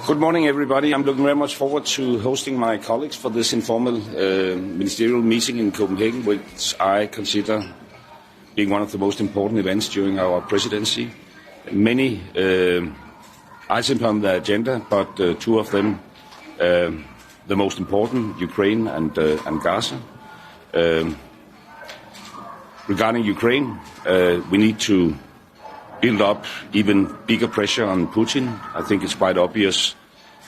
Good morning, everybody. I'm looking very much forward to hosting my colleagues for this informal ministerial meeting in Copenhagen, which I consider being one of the most important events during our presidency. Many items on the agenda, but two of them, the most important, Ukraine and Gaza. Regarding Ukraine, we need to build up even bigger pressure on Putin. I think it's quite obvious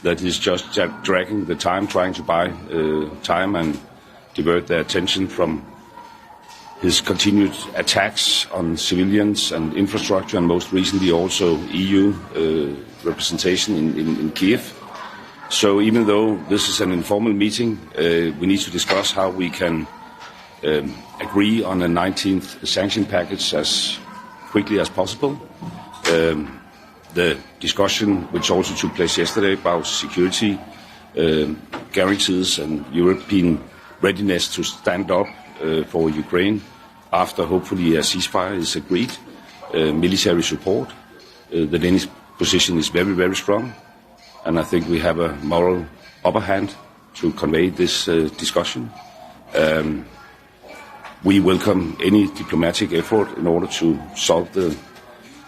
that he's just dragging the time, trying to buy time and divert their attention from his continued attacks on civilians and infrastructure, and most recently also EU representation in Kyiv. So even though this is an informal meeting, we need to discuss how we can agree on a 19th sanction package as quickly as possible. The discussion, which also took place yesterday, about security guarantees and European readiness to stand up for Ukraine after hopefully a ceasefire is agreed, military support. The Danish position is very, very strong, and I think we have a moral upper hand to convey this discussion. We welcome any diplomatic effort in order to solve the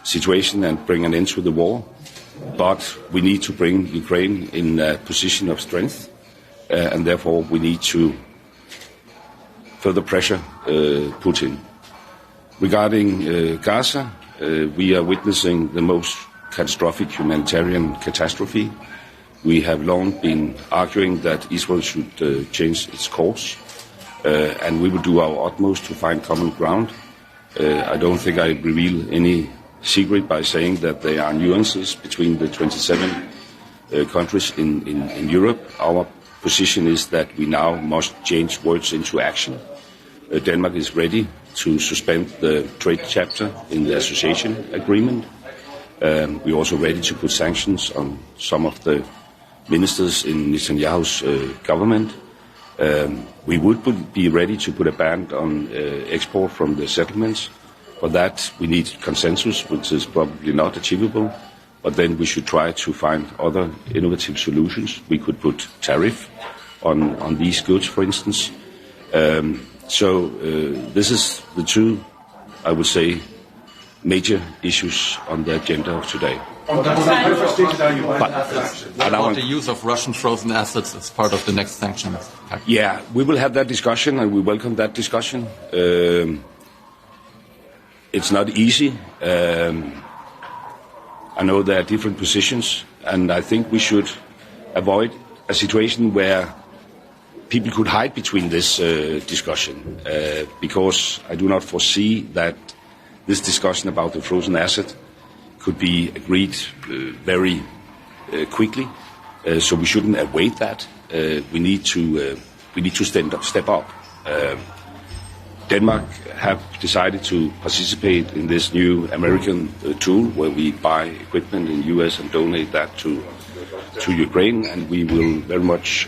situation and bring an end to the war, but we need to bring Ukraine in a position of strength, and therefore we need to further pressure Putin. Regarding Gaza, we are witnessing the most catastrophic humanitarian catastrophe. We have long been arguing that Israel should change its course, and we will do our utmost to find common ground. I don't think I reveal any secret by saying that there are nuances between the 27 countries in Europe. Our position is that we now must change words into action. Denmark is ready to suspend the trade chapter in the association agreement. We're also ready to put sanctions on some of the ministers in Netanyahu's government. We would be ready to put a ban on export from the settlements. For that, we need consensus, which is probably not achievable, but then we should try to find other innovative solutions. We could put tariff on these goods, for instance. This is the two, I would say, major issues on the agenda of today. About the use of Russian frozen assets as part of the next sanctions package? Yeah, we will have that discussion, and we welcome that discussion. It's not easy. I know there are different positions, and I think we should avoid a situation where people could hide between this discussion, because I do not foresee that this discussion about the frozen asset could be agreed very quickly. So we shouldn't await that. We need to step up. Denmark have decided to participate in this new American tool where we buy equipment in the US and donate that to Ukraine, and we will very much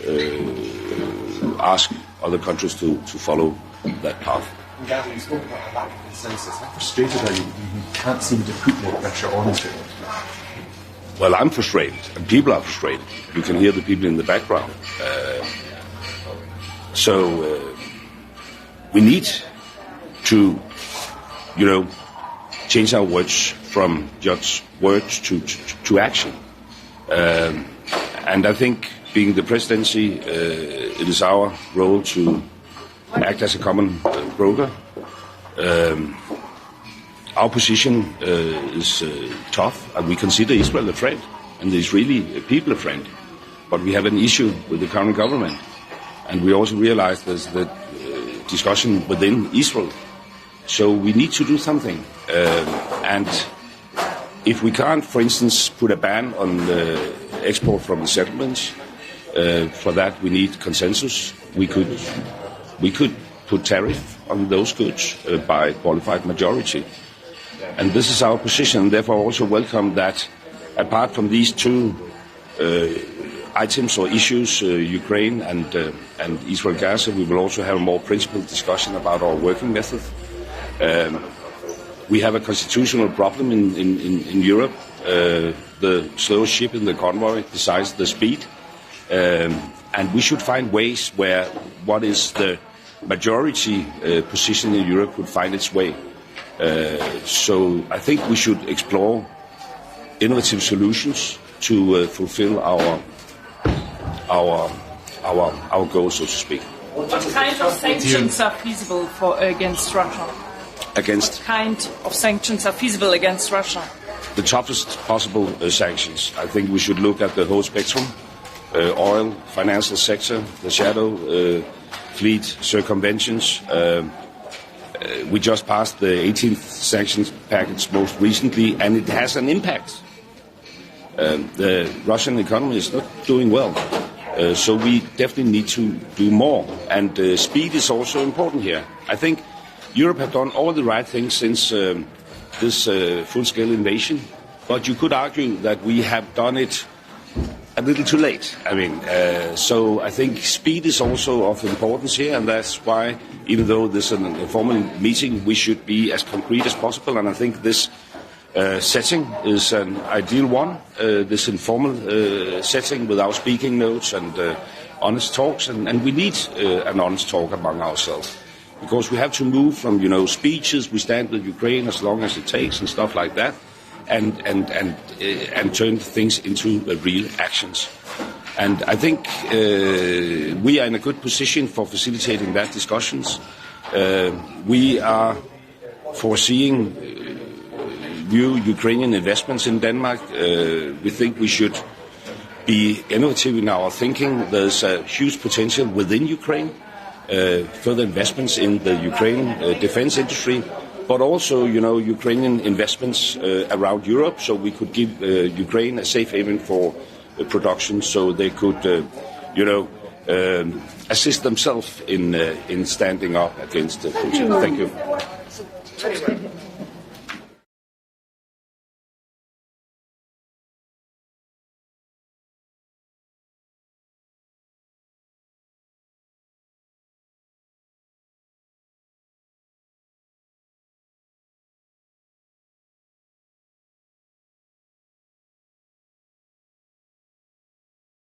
ask other countries to follow that path. Gaza, you spoke about a lack of consensus. How frustrated are you that you can't seem to put more pressure on Israel? Well, I'm frustrated, and people are frustrated. You can hear the people in the background. We need to, change our words from just words to action. And I think, being the presidency, it is our role to act as a common broker. Our position is tough, and we consider Israel a friend, and the Israeli people a friend. But we have an issue with the current government, and we also realize there's the discussion within Israel. So we need to do something. And if we can't, for instance, put a ban on the export from the settlements, for that we need consensus. We could put tariff on those goods by qualified majority. And this is our position. Therefore, I also welcome that, apart from these two items or issues, Ukraine and Israel-Gaza, we will also have a more principled discussion about our working method. We have a constitutional problem in Europe. The slow ship in the convoy decides the speed. And we should find ways where what is the majority position in Europe would find its way. So I think we should explore innovative solutions to fulfill our goals, so to speak. What kind of sanctions are feasible against Russia? Against? What kind of sanctions are feasible against Russia? The toughest possible sanctions. I think we should look at the whole spectrum. Oil, financial sector, the shadow fleet, circumventions. We just passed the 18th sanctions package most recently, and it has an impact. The Russian economy is not doing well, so we definitely need to do more. And speed is also important here. I think Europe have done all the right things since this full-scale invasion, but you could argue that we have done it a little too late. I mean, so I think speed is also of importance here, and that's why, even though this is an informal meeting, we should be as concrete as possible. And I think this setting is an ideal one. This informal setting with our speaking notes and honest talks, and we need an honest talk among ourselves, because we have to move from speeches, we stand with Ukraine as long as it takes and stuff like that, and turn things into real actions. And I think we are in a good position for facilitating that discussions. We are foreseeing new Ukrainian investments in Denmark. We think we should be innovative in our thinking. There's a huge potential within Ukraine, further investments in the Ukrainian defense industry, but also, Ukrainian investments around Europe, so we could give Ukraine a safe haven for production, so they could, assist themselves in standing up against Putin. Thank you.